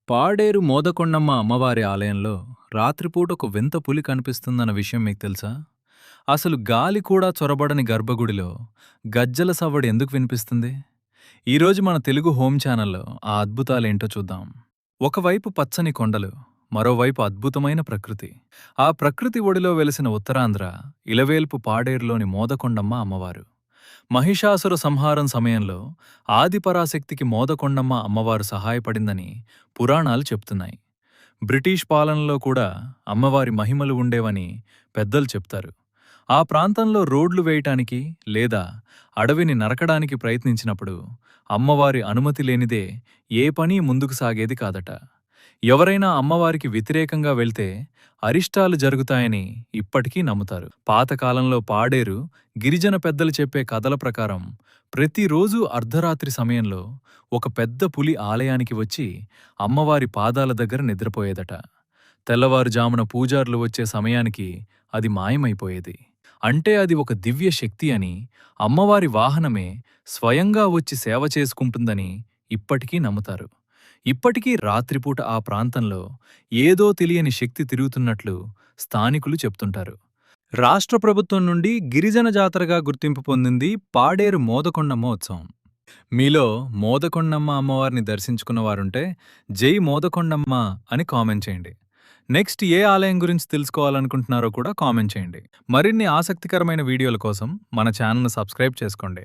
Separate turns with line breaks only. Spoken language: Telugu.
పాడేరు మోదకొండమ్మ అమ్మవారి ఆలయంలో రాత్రిపూట ఒక వింత పులి కనిపిస్తుందన్న విషయం మీకు తెలుసా? అసలు గాలి కూడా చొరబడని గర్భగుడిలో గజ్జల సవ్వడి ఎందుకు వినిపిస్తుంది? ఈరోజు మన తెలుగు హోమ్ ఛానల్లో ఆ అద్భుతాలేంటో చూద్దాం. ఒకవైపు పచ్చని కొండలు, మరోవైపు అద్భుతమైన ప్రకృతి. ఆ ప్రకృతి ఒడిలో వెలిసిన ఉత్తరాంధ్ర ఇలవేల్పు పాడేరులోని మోదకొండమ్మ అమ్మవారు. మహిషాసుర సంహారం సమయంలో ఆదిపరాశక్తికి మోదకొండమ్మ అమ్మవారు సహాయపడిందని పురాణాలు చెప్తున్నాయి. బ్రిటిష్ పాలనలో కూడా అమ్మవారి మహిమలు ఉండేవని పెద్దలు చెప్తారు. ఆ ప్రాంతంలో రోడ్లు వేయటానికి లేదా అడవిని నరకడానికి ప్రయత్నించినప్పుడు అమ్మవారి అనుమతి లేనిదే ఏ పని ముందుకు సాగేది కాదట. ఎవరైనా అమ్మవారికి వ్యతిరేకంగా వెళ్తే అరిష్టాలు జరుగుతాయని ఇప్పటికీ నమ్ముతారు. పాతకాలంలో పాడేరు గిరిజన పెద్దలు చెప్పే కథల ప్రకారం ప్రతిరోజూ అర్ధరాత్రి సమయంలో ఒక పెద్ద పులి ఆలయానికి వచ్చి అమ్మవారి పాదాల దగ్గర నిద్రపోయేదట. తెల్లవారుజామున పూజారులు వచ్చే సమయానికి అది మాయమైపోయేది. అంటే అది ఒక దివ్య శక్తి అని, అమ్మవారి వాహనమే స్వయంగా వచ్చి సేవ చేసుకుంటుందని ఇప్పటికీ నమ్ముతారు. ఇప్పటికీ రాత్రిపూట ఆ ప్రాంతంలో ఏదో తెలియని శక్తి తిరుగుతున్నట్లు స్థానికులు చెప్తుంటారు. రాష్ట్ర ప్రభుత్వం నుండి గిరిజన జాతరగా గుర్తింపు పొందింది పాడేరు మోదకొండమ్మ ఉత్సవం. మీలో మోదకొండమ్మ అమ్మవారిని దర్శించుకున్న వారుంటే జై మోదకొండమ్మ అని కామెంట్ చేయండి. నెక్స్ట్ ఏ ఆలయం గురించి తెలుసుకోవాలనుకుంటున్నారో కూడా కామెంట్ చేయండి. మరిన్ని ఆసక్తికరమైన వీడియోల కోసం మన ఛానల్ను సబ్స్క్రైబ్ చేసుకోండి.